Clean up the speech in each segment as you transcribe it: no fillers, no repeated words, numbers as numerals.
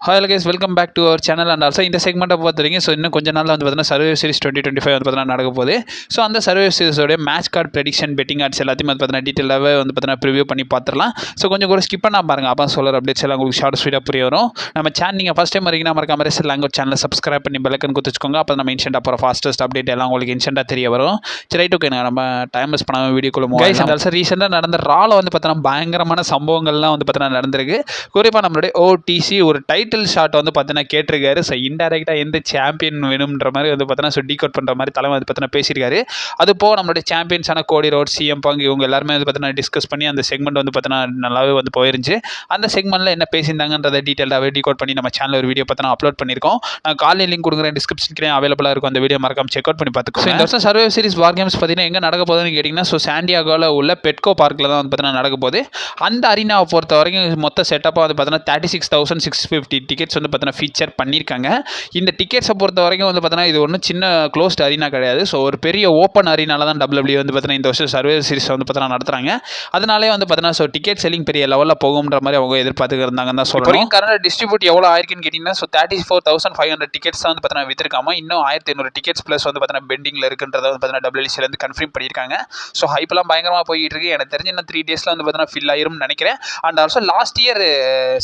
Hello guys, welcome back to our channel. And also இந்த செக்மெண்ட்டை பொறுத்தவரைக்கும் இன்னும் கொஞ்ச நாளில் வந்து பார்த்தீங்கன்னா சர்வைவர் சீரிஸ் 2025 வந்து பார்த்தீங்கன்னா நடக்க போகுது. ஸோ அந்த சர்வைவர் சீரிஸோடைய match card prediction, betting odds எல்லாத்தையும் வந்து பார்த்தீங்கன்னா டீட்டெயிலாகவே வந்து பார்த்தீங்கன்னா ப்ரிவியூ பண்ணி பார்த்துடலாம். ஸோ கொஞ்சம் கூட ஸ்கிப் பண்ணால் பாருங்கள், அப்போ சொல்கிற அப்டேட்ஸ் எல்லாம் உங்களுக்கு ஷார்ட் ஸ்வீட்டாக புரிய வரும். நம்ம சேனல் நீங்கள் ஃபஸ்ட் டைம் வரீங்கன்னா மறக்காம ரெசல் லாங்குவேஜ் சேனலை சப்ஸ்கிரைப் பண்ணி பெல்லைக்கன் குத்துச்சுக்கோங்க. அப்போ நம்ம இன்ஸ்டன்ட் அப்புறம் ஃபாஸ்டஸ்ட் அப்டேட் எல்லாம் உங்களுக்கு இன்ஸ்டன்ட்டாக தெரிய வரும். சரி, ரைட், ஓகே, நம்ம டைம் மிஸ் பண்ணாமல் வீடியோக்குள்ள கைஸ். அண்ட் ஆல்சோ ரீசெண்டாக நடந்த ரால வந்து பார்த்தீங்கன்னா பயங்கரமான சம்பவங்கள்லாம் வந்து பார்த்தீங்கன்னா நடந்திருக்கு. குறிப்பாக நம்மளுடைய ஓடிசி ஒரு டைட்டில் ஷாட் வந்து பார்த்தீங்கன்னா கேட்டிருக்காரு. ஸோ இன்டெரக்டாக எந்த சாம்பியன் வேணும்ன்ற மாதிரி வந்து பார்த்தீங்கன்னா டீகோட் பண்ணுற மாதிரி தலைமை வந்து பார்த்தீங்கன்னா பேசியிருக்காரு. அது போக நம்மளுடைய சாம்பியன்ஸான கோடி ரோட், சிஎம் பங்க் இவங்க எல்லாருமே வந்து பார்த்தீங்கன்னா டிஸ்கஸ் பண்ணி அந்த செக்மெண்ட் வந்து பார்த்தீங்கன்னா நல்லாவே வந்து போயிருந்துச்சு. அந்த செக்மெண்ட்டில் என்ன பேசியிருந்தாங்கன்றதை டீட்டெயிலாகவே டீகோட் பண்ணி நம்ம சேனல் ஒரு வீடியோ பார்த்தீங்கன்னா அப்லோட் பண்ணியிருக்கோம். நான் காலையில் லிங்க் கொடுக்குறேன், டிஸ்கிரிப்ஷனுக்கு அவைலபிளாக இருக்கும். அந்த வீடியோ மறக்காம செக் அவுட் பண்ணி பார்த்துக்கோங்க. இந்த வருஷம் சர்வைவர் சீரிஸ் வார் கேம்ஸ் பார்த்தீங்கன்னா எங்கே நடக்க போகுதுன்னு கேட்டிங்கன்னா, ஸோ சாண்டியாகோவில் உள்ள பெட்கோ பார்க்கில் தான் வந்து பார்த்தீங்கன்னா நடக்க போகுது. அந்த அரினாவை பொறுத்த வரைக்கும் மொத்த செட்டப்பாக வந்து பார்த்தீங்கன்னா 36,650 டிக்கெட்ஸ் வந்து பார்த்தீங்கன்னா ஃபீச்சர் பண்ணியிருக்காங்க. இந்த டிக்கெட்ஸை பொறுத்த வரைக்கும் வந்து பார்த்தீங்கன்னா இது ஒன்றும் சின்ன க்ளோஸ்ட் அரினா கிடையாது. ஸோ ஒரு பெரிய ஓப்பன் அரினால தான் WWE வந்து பார்த்தீங்கன்னா இந்த வருஷம் சர்வைவர் சீரிஸ் வந்து பார்த்தீங்கன்னா நடத்துறாங்க. அதனாலே வந்து பார்த்தீங்கன்னா ஸோ டிக்கெட் செல்லிங் பெரிய லெவலில் போகும்ன்ற மாதிரி அவங்க எதிர்பார்த்துக்கு இருந்தாங்கன்னு தான் சொல்கிறோம். கரண்ட் டிஸ்ட்ரிபியூட் எவ்வளோ ஆயிருக்குன்னு கேட்டிங்கன்னா, ஸோ 34,500 டிக்கெட்ஸ் தான் வந்து பார்த்தீங்கன்னா வித்திருக்காம. இன்னும் 1,500 டிக்கெட்ஸ் ப்ளஸ் வந்து பார்த்தீங்கன்னா பெண்டிங்கில் இருக்குன்றதை வந்து பார்த்தீங்கன்னா WLC கன்ஃபார்ம் பண்ணியிருக்காங்க. ஸோ ஹைப்லாம் பயங்கரமாக போயிட்டு இருக்கு. எனக்கு தெரிஞ்ச இன்னும் 3 டேஸில் வந்து பார்த்தீங்கன்னா ஃபில் ஆயிரும்னு நினைக்கிறேன். And also last year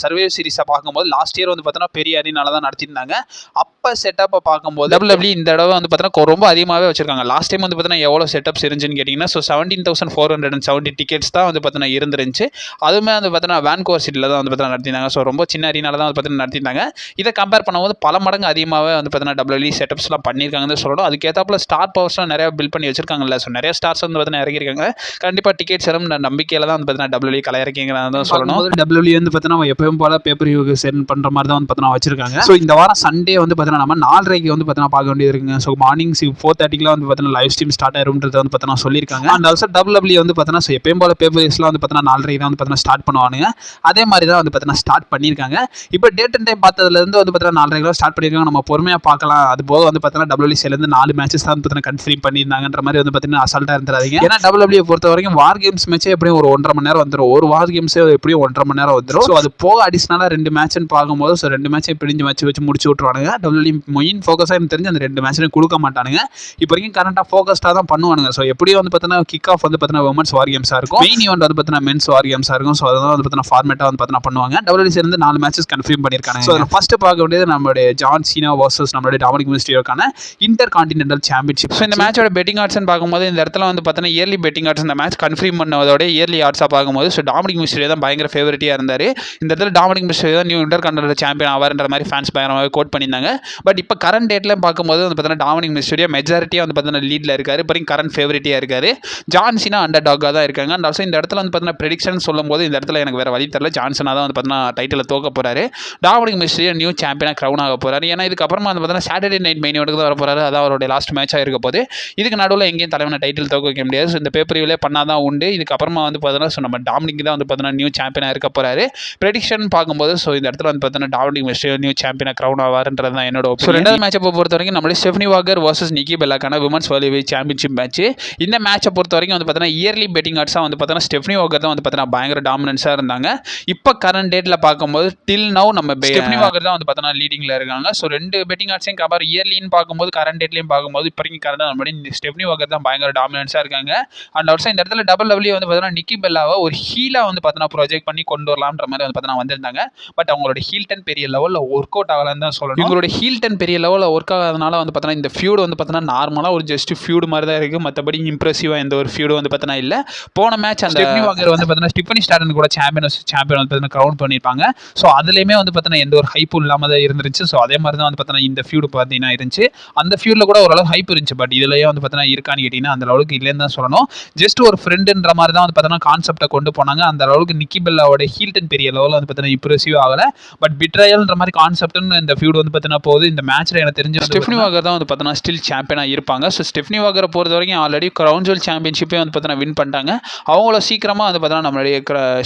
survivor சீரிஸை பார்க்கும்போது லாஸ்ட் இயர் வந்து பார்த்தீங்கன்னா பெரிய அரினால தான் நடத்திருந்தாங்க. அப்போ செட்டப்பை பார்க்கும்போது WWE இந்த தடவை வந்து பார்த்தீங்கன்னா ரொம்ப அதிகமாகவே வச்சிருக்காங்க. லாஸ்ட் டைம் வந்து பார்த்தீங்கன்னா எவ்வளோ செட்டப்ஸ் இருந்துச்சுன்னு கேட்டிங்கன்னா, ஸோ 17,470 டிக்கெட்ஸ் தான் வந்து பார்த்தீங்கன்னா இருந்துருந்துச்சு. அதுவுமே வந்து பார்த்தீங்கன்னா வேன்கூவர் சிட்டியில் தான் வந்து பார்த்தீங்கன்னா நடத்திருந்தாங்க. ஸோ ரொம்ப சின்ன அரினால தான் வந்து பார்த்தீங்கன்னா நடத்திருந்தாங்க. இதை கம்பேர் பண்ணும்போது பல மடங்கு அதிகமாகவே வந்து பார்த்தீங்கன்னா WWE செட்டப்ஸ்லாம் பண்ணியிருக்காங்கன்னு சொல்லணும். அதுக்கேற்றாப்புல ஸ்டார் பவர்ஸ்லாம் நிறைய பில்ட் பண்ணி வச்சிருக்காங்கல்ல. ஸோ நிறைய ஸ்டார்ஸ் வந்து பார்த்தீங்கன்னா இறங்கியிருக்காங்க. கண்டிப்பாக டிக்கெட்ஸ் எல்லாம் நம்பிக்கையில் தான் வந்து பார்த்தீங்கன்னா WWE கலை இறக்கிங்கிறத தான் சொல்லணும். WWE வந்து பார்த்தீங்கன்னா எப்பவும் போல பேப்பர் வியூக்கு சென்ட் பண்ணுற மாதிரி தான் வந்து பார்த்தீங்கன்னா வச்சிருக்காங்க. ஸோ இந்த வாரம் சண்டே வந்து பார்த்தீங்கன்னா நம்ம 4:30க்கு வந்து பார்த்தீங்கன்னா பார்க்க வேண்டியது இருக்குங்க. ஸோ மார்னிங் 4:30க்குலாம் வந்து பார்த்தீங்கன்னா லைவ் ஸ்ட்ரீம் ஸ்டார்ட் ஆயிரும்ன்றது வந்து பார்த்தீங்கன்னா சொல்லியிருக்காங்க. அண்ட் ஆல்சோ WWE வந்து பார்த்தீங்கன்னா ஸோ எப்பயும் போல பேப்பர் வியூஸ்லாம் வந்து பார்த்தீங்கன்னா 4:30க்கு தான் வந்து பார்த்தீங்கன்னா ஸ்டார்ட் பண்ணுவானுங்க. அதே மாதிரி தான் வந்து பார்த்தீங்கன்னா ஸ்டார்ட் பண்ணியிருக்காங்க. இப்போ டேட் அண்ட் டைம் பார்த்ததுலேருந்து வந்து பார்த்தீங்கன்னா 4:30க்கு ஸ்டார்ட் பண்ணியிருக்காங்க. நம்ம பொறுமையாக பார்க்கலாம். அது போக வந்து பார்த்தீங்கன்னா WLC 4 மேட்சஸ் தான் வந்து பார்த்தீங்கன்னா கன்ஃபார்ம் பண்ணியிருந்தாங்கன்ற மாதிரி வந்து பார்த்தீங்கன்னா அசால்ட்டாக இருந்துறாதீங்க. ஏன்னா WWE பொறுத்த வரைக்கும் வார் கேம்ஸ் மேட்சே எப்படியும் ஒரு 1.5 மணி நேரம் வந்துடும். ஒரு வார் கேம்ஸே எப்படியும் 1.5 மணி நேரம் வந்துடும். ஸோ அது போக அடிஷனலாக 2 மேட்ச்னு பார்க்கும்போது ஸோ 2 மேட்சை பிடிஞ்சு வச்சு முடிச்சு விட்ருவானுங்க. WWE மெயின் ஃபோக்கஸாக எனக்கு தெரிஞ்சு அந்த 2 மேட்சையும் கொடுக்க மாட்டானுங்க. இப்போ வரைக்கும் கரண்ட்டாக ஃபோக்கஸ்டாக தான் பண்ணுவானுங்க. ஸோ எப்படியும் வந்து பார்த்தீங்கன்னா கிக் ஆஃப் வந்து பார்த்தீங்கன்னா விமன்ஸ் வார் கேம்ஸாக இருக்கும். மெயின் ஈவெண்ட் வந்து பார்த்தீங்கன்னா மென்ஸ் வார் கேம்ஸாக இருக்கும். ஸோ அதான் வந்து பார்த்தீங்கன்னா ஃபார்மேட்டாக வந்து பார்த்தீங்கன்னா பண்ணுவாங்க. WLC 4 மேட்சஸ் கன்ஃபார்ம் பண்ணியிருக்காங்க. ஸோ அதில் ஃபர்ஸ்ட் பார்க்க வேண்டியது நம்மளுடைய ஜான் சீனா வர்சஸ் நம்மளுடைய டாமினிக் மிஸ்டீரியோக்கான இன்டர் கான்டினென்டல் சாம்பியன்ஷிப். ஸோ இந்த மேட்சோட பெட்டிங் ஆட்ஸ்ன்னு பார்க்கும்போது இந்த இடத்துல வந்து பார்த்தீங்கன்னா இயர்லி பெட்டிங் ஆட்ஸ் இந்த மேட்ச் கன்ஃபார்ம் பண்ணதோட இயர்லி ஆட்ஸாக பார்க்கும்போது ஸோ டாமினிக் மிஸ்டீரியோ தான் பயங்கர ஃபேவரட்டியாக இருந்தார். இந்த இடத்துல டாமினிக் மிஸ்டீரியோ தான் நியூ இன்டர் கான்டினென்டல் சாம்பியன் ஆவார்ன்ற மாதிரி ஃபேன்ஸ் பயங்கரமாக கோட் பண்ணியிருந்தாங்க. பட் இப்போ கரண்ட் டேட்டில் பார்க்கும்போது வந்து பார்த்தீங்கன்னா டாமினிக் மிஸ்டீரியோ மெஜாரிட்டியாக வந்து பார்த்தீங்கன்னா லீடில் இருக்காரு. இப்போ கரண்ட் ஃபேவரட்டியாக இருக்காரு. ஜான்சினா அண்டர் டாக்காக தான் இருக்காங்க. அண்ட் ஆல்சோ இந்த இடத்துல வந்து பார்த்தீங்கன்னா ப்ரெடிக்ஷன் சொல்லும்போது இந்த இடத்துல எனக்கு வேறு வழி தெரியல. ஜான்சனாக தான் வந்து பார்த்தீங்கன்னா டைட்டில் தோக்க போகிறாரு. டாமினிக் மிஸ்டீரியோ நியூ சாம்பியனாக க்ரௌன் ஆக போகிறாரு. ஏன்னா இதுக்கப்புறமா வந்து பார்த்தீங்கன்னா சாட்டர்டே நைட் மெயின் இவனுக்கு தான் வர போகிறாரு. அதான் அவருடைய லாஸ்ட் மேட்சாக இருக்க போது. இதுக்கு நடுவில் எங்கேயும் தலைவனை டைட்டில் தோக்க வைக்க முடியாது. ஸோ இந்த பேப்பர் வியூலே பண்ணால் தான் உண்டு. இதுக்கப்புறமா வந்து பார்த்தீங்கன்னா ஸோ நம்ம டாமினிக் தான் வந்து பார்த்தீங்கன்னா நியூ சாம்பியனாக இருக்க போகிறாரு. ப்ரெடிக்ஷன் பார்க்கும்போது ஸோ இந்த இடத்துல வந்து பார்த்தீங்கன்னா டாமினிக் மிஸ்டீரியோ நியூ சாம்பியனாக க்ரௌன் ஆவார்ன்றது தான் என்னோட ஒப்பீனியன். ரெண்டாவது மேட்சை பொறுத்த வரைக்கும் நம்மளே ஸ்டெஃப்னி வாக்கர் வர்சஸ் நிக்கி பெல்லாக்கான விமன்ஸ் வேர்ல்ட் சாம்பியன்ஷிப் மேட்ச். இந்த மேட்சை பொறுத்த வரைக்கும் வந்து பார்த்தீங்கன்னா இயர்லி பெட்டிங் ஆட்ஸாக வந்து பார்த்தீங்கன்னா ஸ்டெஃப்னி வாக்கர் தான் வந்து பார்த்தீங்கன்னா பயங்கர டாமினன்ஸாக இருந்தாங்க. இப்போ கரண்ட் டேட்டில் பார்க்கும்போது டில் நவ் நம்ம ஸ்டெஃப்னி வாக்கர் தான் வந்து பார்த்தீங்கன்னா லீடிங்கில் இருக்காங்க. ஸோ 2 பெட்டிங் ஆட்ஸையும் கம்பேர் இயர்லின்னு பார்க்கும்போது கரண்ட் டேட்லையும் பார்க்கும்போது இப்போ வரைக்கும் கரண்ட் நம்மளுடைய ஸ்டெஃப்னி வாக்கர் தான் பயங்கர டாமினன்ஸாக இருக்காங்க. அண்ட் ஆல்சோ இந்த இடத்துல WWE வந்து பார்த்தீங்கன்னா நிக்கி பெல்லாவை ஒரு ஹீலாக வந்து பார்த்தீங்கன்னா ப்ரொஜெக்ட் பண்ணி கொண்டு வரலாம்ன்ற மாதிரி வந்து பார்த்தீங்கன்னா வந்திருந்தாங்க. பட் அவங்களோட ஹீல் டர்ன் பெரிய லெவலில் ஒர்க் அவுட் ஆகலன்னு தான் சொல்லணும். இவங்களோட ஹீல் டர்ன் பெரிய லெவலில் ஒர்க் ஆகாதனால வந்து பார்த்தீங்கன்னா இந்த ஃபியூட் வந்து பார்த்தீங்கன்னா நார்மலாக ஒரு ஜஸ்ட் ஃபியூட் மாதிரி தான் இருக்குது. மற்றபடி இம்ப்ரெசிவாக எந்த ஒரு ஃபியூடும் வந்து பார்த்தீங்கன்னா இல்லை. போன மேட்ச் அந்த ஸ்டெஃப்னி வாக்கர் வந்து பார்த்தீங்கன்னா ஸ்டிஃபனி ஸ்டார்டன் கூட சாம்பியன் வந்து பார்த்தீங்கன்னா க்ரௌன் பண்ணியிருப்பாங்க. ஸோ அதுலேயுமே வந்து பார்த்தீங்கன்னா எந்த ஒரு ஹைப்பும் இல்லாமல் தான் இருந்துருச்சு. ஸோ அதே மாதிரி தான் வந்து பார்த்தீங்கன்னா இந்த ஃபியூடு பார்த்தீங்கன்னா இருந்துச்சு. அந்த ஃபியூடில் கூட ஓரளவு ஹைப் இருந்துச்சு. பட் இதுலேயே வந்து பார்த்தீங்கன்னா இருக்கான்னு கேட்டிங்கன்னா அந்த அளவுக்கு இல்லைன்னு தான் சொல்லணும். ஜஸ்ட் ஒரு ஃப்ரெண்டுன்ற மாதிரி தான் வந்து பார்த்தீங்கன்னா கான்செப்டை கொண்டு போனாங்க. அந்த அளவுக்கு நிக்கி பெல்லாவோட ஹீல் டர்ன் பெரிய லெவலில் வந்து பார்த்தீங்கன்னா இம்ப்ரெசிவ் ஆகலை. பட் பிட்ரையல்ன்ற மாதிரி கான்செப்ட்னு இந்த ஃபியூடு வந்து பார்த்தீங்கன்னா போகுது. இந்த மேட்ச்சில் எனக்கு தெரிஞ்ச ஸ்டெஃப்னி வாக்கர் தான் வந்து பார்த்தீங்கன்னா ஸ்டில் சாம்பியனாக இருப்பாங்க. ஸோ ஸ்டெஃப்னி வாக்கரை பொறுத்த வரைக்கும் ஆல்ரெடி கிரவுன் ஜுவல் சாம்பியன்ஷிப்பே வந்து பார்த்தீங்கன்னா வின் பண்ணிட்டாங்க. அவங்கள சீக்கிரமாக வந்து பார்த்தீங்கன்னா நம்மளுடைய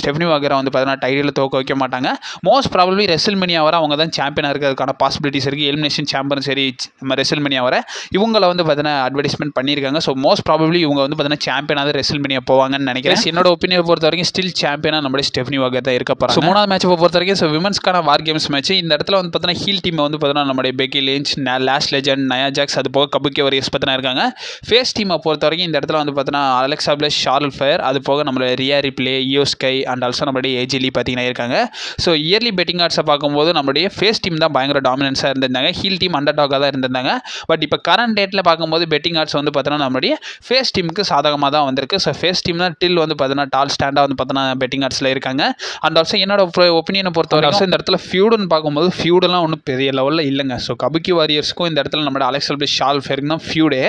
ஸ்டெஃப்னி வாக்கரை வந்து பார்த்தீங்கன்னா டைட்டில் தோக்க வைக்க மாட்டாங்க. மோஸ்ட் ப்ராபப்லி ரெசில்மேனியா வர அவங்க தான் சாம்பியனாக இருக்கிறதுக்கான பாசிபிலிட்டிஸ் இருக்குது. எலிமினேஷன் சாம்பியன் சரி நம்ம ரெசில்மேனியா வர இவங்களை வந்து பார்த்தீங்கன்னா அட்வர்டைஸ்மெண்ட் பண்ணியிருக்காங்க. ஸோ மோஸ்ட் ப்ராபப்லி இவங்க வந்து பார்த்தீங்கன்னா சாம்பியனாக ரெசில்மேனியா போவாங்கன்னு நினைக்கிறேன். என்னோட ஒப்பீனியன் பொறுத்த வரைக்கும் ஸ்டில் சாம்பியனாக நம்மளுடைய ஸ்டெஃப்னி வாக்கர் தான் இருக்க போகிறாங்க. ஸோ 3வது மேட்சை பொறுத்த வரைக்கும் ஸோ விமன்ஸ்க்கான வார் கேம்ஸ் மேட்ச். இந்த இடத்துல வந்து பார்த்தீங்கன்னா ஹீல் டீம் வந்து பார்த்தீங்கன்னா நம்மளுடைய பெக்கி லிஞ்ச், லாஷ் லெஜண்ட், நயா ஜாக்ஸ், அது போக கபுக்கி வாரியர்ஸ் பார்த்தீங்கன்னா இருக்காங்க. ஃபேஸ் டீமை பொறுத்த வரைக்கும் இந்த இடத்துல வந்து பார்த்தீங்கன்னா அலெக்சா பிளஸ், ஷார்லட் ஃபயர், அது போக நம்மளுடைய Rhea Ripley, Iyo Sky and also நம்மளுடைய ஏஜிலி பார்த்தீங்கன்னா இருக்காங்க. ஸோ இயர்லி பெட்டிங் ஆர்ட்ஸை பார்க்கும்போது நம்மளுடைய ஃபேஸ் டீம் தான் பயங்கர டாமினன்ஸாக இருந்திருந்தாங்க. ஹீல் டீம் அண்டர் டாக்காக தான் இருந்திருந்தாங்க. பட் இப்போ கரண்ட் டேட்டில் பார்க்கும்போது பெட்டிங் ஆர்ட்ஸ் வந்து பார்த்தீங்கன்னா நம்மளுடைய ஃபேஸ் டீமுக்கு சாதகமாக தான் வந்திருக்கு. ஸோ ஃபேஸ் டீம் தான் டில் வந்து பார்த்தீங்கன்னா டால் ஸ்டாண்டாக வந்து பார்த்தீங்கன்னா பெட்டிங் ஆர்ட்ஸில் இருக்காங்க. அண்ட் ஆல்சோ என்னோட ஒப்பீனியனை பொறுத்தவரைக்கும் இந்த இடத்துல ஃபியூடுன்னு பார்க்கும்போது ஃபியூடெல்லாம் ஒன்றும் பெரிய லெவலில் இல்லைங்க. ஸோ கபுக்கி வாரியர்ஸ்க்கும் இந்த இடத்துல நம்மளோட அலெக்சா பிளஸ், ஷார்லட் ஃபயருக்கு தான் ஃபியூடே.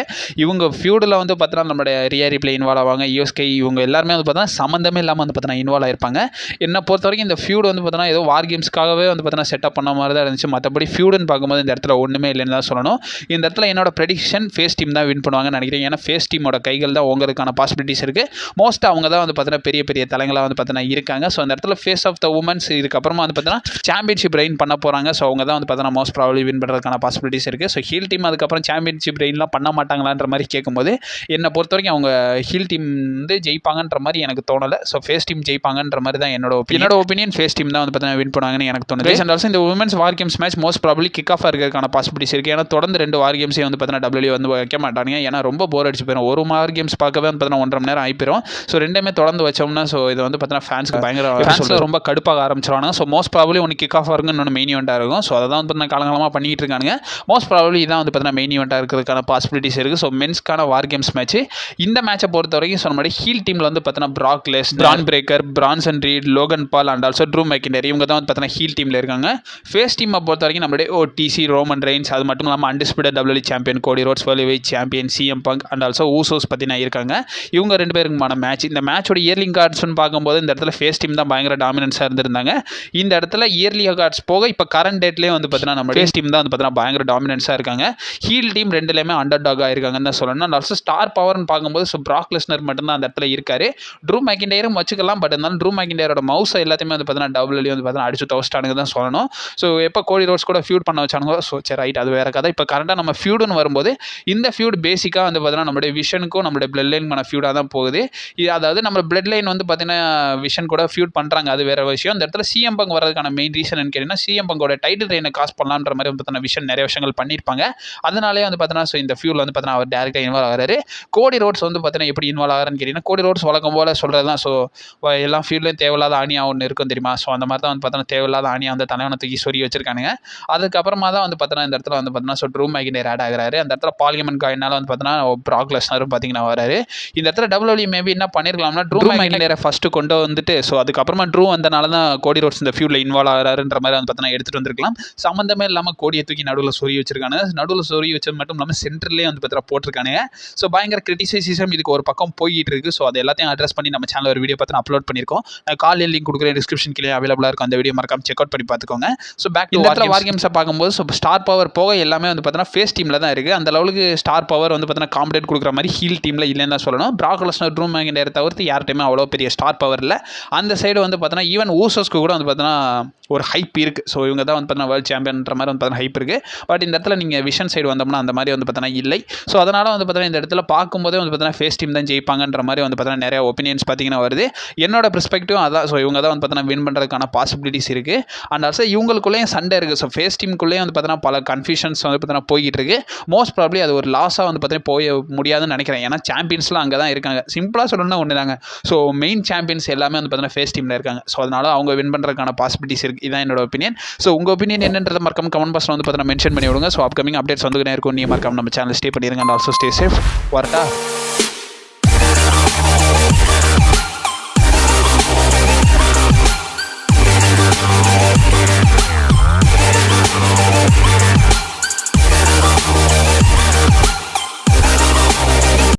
இவங்க ஃபியூடில் வந்து பார்த்தீங்கன்னா நம்மளுடைய ரியா ரிப்ளே இன்வால்வ் ஆவாங்க, ஈயோஸ்கை, இவங்க எல்லாருமே வந்து பார்த்தீங்கன்னா சம்மந்தமே இல்லாமல் வந்து பார்த்தீங்கன்னா இன்வால்வ் ஆயிருப்பாங்க. என்னை பொறுத்த வரைக்கும் இந்த ஃபியூட் வந்து பார்த்தீங்கன்னா ஏதோ வார் கேம்ஸ்க்காகவே வந்து பார்த்தீங்கன்னா செட்டப் பண்ண மாதிரி தான் இருந்துச்சு. மற்றபடி ஃபியூடுன்னு பார்க்கும்போது இந்த இடத்துல ஒன்றுமே இல்லைன்னு தான் சொல்லணும். இந்த இடத்துல என்னோட ப்ரெடிக்ஷன் ஃபேஸ் டீம் தான் வின் பண்ணுவாங்கன்னு நினைக்கிறேன். ஏன்னா ஃபேஸ் டீமோட கைகள் தான் உங்களுக்கான பாசிபிலிட்டிஸ் இருக்குது. மோஸ்ட்டாக அவங்க தான் வந்து பார்த்தீங்கன்னா பெரிய பெரிய தலைங்களாக வந்து பார்த்தீங்கன்னா இருக்காங்க. ஸோ அந்த இடத்துல ஃபேஸ் ஆஃப் த உமன்ஸ் இதுக்கப்புறமா வந்து பார்த்தீங்கன்னா சாம்பியன்ஷிப் ரெயின் பண்ண போகிறாங்க. ஸோ அவங்க தான் வந்து பார்த்தீங்கன்னா மோஸ்ட் ப்ராபப்லி வின் பண்ணுறதுக்கான பாசிபிலிட்டிஸ் இருக்குது. ஸோ ஹீல் டீம் அதுக்கப்புறம் சாம்பியன்ஷிப் ரெயின்லாம் பண்ண மாட்டாங்களான்ற மாதிரி கேட்கும்போது என்னை பொறுத்த வரைக்கும் அவங்க ஹீல் டீம் வந்து ஜெயிப்பாங்கன்ற மாதிரி எனக்கு தோணலை. ஸோ ஃபேஸ் டீம் ஜெயிப்பாங்கன்ற மாதிரி தான் என்னோட ஒப்பீனியன். ஃபேஸ் டீம் தான் வந்து பார்த்தீங்கன்னா வின் பண்ணுவாங்கன்னு எனக்கு தோணுது. அண்ட் ஆல்சோ இந்த women's war games match most probably kick off இருக்கிறதுக்கான பாசிபிலிட்டிஸ் இருக்குது. ஏன்னா தொடர்ந்து 2 வார் கேம்ஸே வந்து பார்த்தீங்கன்னா டபிள்யூ வந்து வைக்க மாட்டாங்க. ஏன்னா ரொம்ப போர் அடிச்சு போயிடும். ஒரு வார் கேம்ஸ் பார்க்கவே வந்து பார்த்தீங்கன்னா 1.5 மணி நேரம் ஆயிப்போம். ஸோ ரெண்டுமே தொடர்ந்து வச்சோம்னா ஸோ இது வந்து பார்த்தீங்கன்னா ஃபேன்ஸ்க்கு பயங்கர ரொம்ப கடுப்பாக ஆரம்பிச்சிருவாங்க. ஸோ மோஸ்ட் ப்ராபப்லி ஒன்று கிக் ஆஃப் ஆகுங்க, இன்னொன்று மெயின் ஈவெண்ட்டாக இருக்கும். ஸோ அதை தான் வந்து பார்த்தீங்கன்னா காலங்காலமாக பண்ணிட்டு இருக்காங்க. மோஸ்ட் ப்ராபப்லி இதான் வந்து பார்த்தீங்கன்னா மெயின் ஈவெண்ட்டாக இருக்கிறதுக்கான பாசிபிலிட்டிஸ் இருக்குது. ஸோ மென்ஸ்க்கான வார் கேம்ஸ் மேட்ச் இந்த மேட்சை பொறுத்த வரைக்கும் சொன்ன மாதிரி ஹீல் டீமில் வந்து பார்த்தீங்கன்னா Brock Lesnar, Bron Breakker, Bronson Reed, Logan Paul and also Drew McIntyre, இவங்க தான் வந்து பார்த்தீங்கன்னா ஹீல் டீமில் இருக்காங்க. ஃபேஸ் டீமை பொறுத்த வரைக்கும் நம்மளுடைய டிசி, ரோமன் ரெயின்ஸ், அது மட்டும் இல்லாமல் அன்டிஸ்பியூட்டட் டபிள்யூ சாம்பியன் கோடி roads, world wide champion CM bunk and also Usos பார்த்தீங்கன்னா இருக்காங்க. இவங்க 2 பேருக்குமான மேட்ச். இந்த மேட்சோட இயர்லி கார்ட்ஸ்னு பார்க்கும்போது இந்த இடத்துல ஃபேஸ் டீம் தான் பயங்கர டாமினன்ஸாக இருந்திருந்தாங்க. இந்த இடத்துல இயர்லி கார்ட்ஸ் போக இப்போ கரண்ட் டேட்லேயே வந்து பார்த்தீங்கன்னா நம்ம ஃபேஸ் டீம் தான் வந்து பார்த்தீங்கன்னா பயங்கர டாமினன்ஸாக இருக்காங்க. ஹீல் டீம் 2லேயுமே அண்டர் டாகாக இருக்காங்கன்னு தான் சொல்லணும். அண்ட் ஆல்சோ ஸ்டார் பவர்னு பார்க்கும்போது ஸோ பிராக் லெஸ்னர் மட்டும்தான் அந்த இடத்துல இருக்காரு. ட்ரூ மெக்கிண்டரும் வச்சுக்கலாம். பட் இருந்தாலும் ட்ரூ மெக்கிண்டரோட மவுஸை எல்லாத்தையுமே வந்து பார்த்தீங்கன்னா டபிள்யூ வந்து பார்த்தீங்கன்னா அடிச்சு தவச்சிட்டானுங்க தான் சொல்லணும். ஸோ எப்போ கோடி ரோட்ஸ் கூட ஃபியூட் பண்ண வச்சானுங்க. ஸோ சரி ரைட், அது வேற கதை. இப்போ கரண்டாக நம்ம ஃபியூடுன்னு வரும்போது இந்த ஃபியூட் பேசிக்காக வந்து பார்த்தீங்கன்னா நம்மளுடைய விஷனுக்கும் நம்மளுடைய பிளட் லைனுக்கான ஃபியூடாக தான் போகுது. அதாவது நம்ம பிளட் லைன் வந்து பார்த்தீங்கன்னா விஷன் கூட ஃபியூட் பண்ணுறாங்க, அது வேற விஷயம். இந்த இடத்துல சிஎம் பங்க் வரதுக்கான மெயின் ரீசன் கேட்டீங்கன்னா சிஎம் பங்கோட டைட்டில் ரெயினை காசு பண்ணலான்ற மாதிரி வந்து பார்த்தீங்கன்னா விஷன் நிறைய விஷயங்கள் பண்ணியிருப்பாங்க. அதனாலே வந்து பார்த்தீங்கன்னா ஸோ இந்த ஃபியூல் வந்து பார்த்தீங்கன்னா அவர் டேரக்டாக இன்வால்வ் ஆகிறாரு. கோடி ரோட்ஸ் வந்து பார்த்தீங்கன்னா எப்படி இன்வால்வ் ஆகிறான்னு கேட்டிங்கன்னா கோடி ரோட்ஸ் வழக்கம் போல் சொல்கிறது தான். ஸோ எல்லா ஃபீல்ட்லையும் தேவையில்லாத ஆணியாக ஒன்று இருக்கும் தெரியுமா. ஸோ அந்த மாதிரி தான் வந்து பார்த்தீங்கன்னா தேவையில்லாத ஆணியாக வந்து தலைவனை தூக்கி சொறி வச்சிருக்கானுங்க. அதுக்கப்புறமா தான் வந்து பார்த்தீங்கன்னா இந்த இடத்துல வந்து பார்த்தீங்கன்னா ஸோ ட்ரூ மெக்கிண்டர் ஆட் ஆகிறாரு. அந்த இடத்துல பார்லிமெண்ட் காயினால வந்து பார்த்தீங்கன்னா பிராக் லெஸ்னரும் பார்த்தீங்கன்னா வராரு. இந்த இடத்துல டபிள்யூ மேபி என்ன பண்ணியிருக்கலாம்னா ட்ரூ மெக்கிண்டரை ஃபஸ்ட்டு கொண்டு வந்துட்டு ஸோ அதுக்கப்புறமா ட்ரூ வந்தனால தான் கோடி ரோட்ஸ் இந்த ஃபியூலில் இன்வால்வ் ஆகிறாருன்ற மாதிரி வந்து பார்த்தீங்கன்னா எடுத்துகிட்டு வந்திருக்கலாம். சம்மந்தமே இல்லாமல் கோடியை தூக்கி நடுவில் சொறி வச்சிருக்காங்க. நடுவில் சொறி வச்சது மட்டும் இல்லாமல் சென்டர்லேயே வந்து பார்த்தீங்கன்னா போட்டிருக்கானுங்க. ஸோ பயங்கர கிரிட்டிசைசிசம் இதுக்கு ஒரு பக்கம் போயிட்டு இருக்கு. ஸோ அது எல்லாத்தையும் அட்ரஸ் பண்ணி நம்ம சேனல் ஒரு வீடியோ பார்த்து அப்லோட் பண்ணியிருக்கோம். நான் காலையில் லிங்க் கொடுக்குறேன், டிஸ்கிரிப்ஷன் கீழே அவைலபிளாக இருக்கும். அந்த வீடியோ மறக்காம செக் அவுட் பண்ணி பார்த்துக்கோங்க. ஸோ பேக் டு வார் கேம்ஸை பார்க்கும்போது ஸோ ஸ்டார் பவர் போக எல்லாமே வந்து பார்த்தீங்கன்னா ஃபேஸ் டீமில் தான் இருக்குது. அந்த லெவலுக்கு ஸ்டார் பவர் வந்து பார்த்தீங்கன்னா காம்படேட் கொடுக்குற மாதிரி ஹீல் டீமில் இல்லைன்னு தான் சொல்லணும். பிராக் லெஸ்னர், ட்ரூ மெக்கிண்டரை தவிர்த்து யார்கிட்டையுமே அவ்வளோ பெரிய ஸ்டார் பவர் இல்லை. அந்த சைடு வந்து பார்த்தீங்கன்னா ஈவன் ஊசோஸ்க்கு கூட வந்து பார்த்தீங்கன்னா ஒரு ஹைப் இருக்குது. ஸோ இவங்க தான் வந்து பார்த்தீங்கன்னா வேர்ல்ட் சாம்பியன்ற மாதிரி வந்து பார்த்தீங்கன்னா ஹைப் இருக்குது. பட் இந்த இடத்துல நீங்கள் விஷன் சைடு வந்தோம்னா அந்த மாதிரி வந்து பார்த்தீங்கன்னா இல்லை. ஸோ அதனால் வந்து பார்த்தீங்கன்னா இந்த இடத்துல பார்க்கும்போதே வந்து பார்த்தீங்கன்னா ஃபேஸ் டீம் தான் ஜெயிப்பாங்கன்ற மாதிரி வந்து பார்த்தீங்கன்னா நிறைய ஒப்பீனியன்ஸ் பார்த்தீங்கன்னா வருது. என்னோட பெர்ஸ்பெக்டிவ் அதான். ஸோ இவங்க தான் வந்து பார்த்தீங்கன்னா வின் பண்ணுறதுக்கான பாசிபிலிட்டிஸ் இருக்குது. அண்ட் ஆல்சோ இவங்களுக்குள்ளேயும் சண்டை இருக்குது. ஸோ ஃபேஸ் டீமுக்குள்ளேயும் வந்து பார்த்தீங்கன்னா பல கன்ஃபியூஷன்ஸ் வந்து பார்த்தீங்கன்னா போய்கிட்டு இருக்குது. மோஸ்ட் ப்ராபப்லி அது ஒரு லாஸாக வந்து பார்த்தீங்கன்னா போய் முடியாதுன்னு நினைக்கிறேன். ஏன்னா சாம்பியன்ஸ்லாம் அங்கே தான் இருக்காங்க. சிம்பிளாக சொல்லணும்னா ஒன்று தாங்க. ஸோ மெயின் சாம்பியன்ஸ் எல்லாமே வந்து பார்த்தீங்கன்னா ஃபேஸ் டீமில் இருக்காங்க. ஸோ அதனால் அவங்க வின் பண்ணுறதுக்கான பாசிபிலிட்டிஸ் இருக்குது. இதான் என்னோட ஒப்பீனியன். ஸோ உங்கள் ஒப்பீனியன் என்னன்றதை மறக்காம கமெண்ட் பாக்ஸில் வந்து பார்த்தீங்கன்னா மென்ஷன் பண்ணி விடுங்க. ஸோ அப்கமிங் அப்டேட்ஸ் வந்துக்கிட்டே இருக்கும். நீ மறக்காம நம்ம சேனல் ஸ்டே பண்ணிடுங்க. And also stay safe. வரட்டா.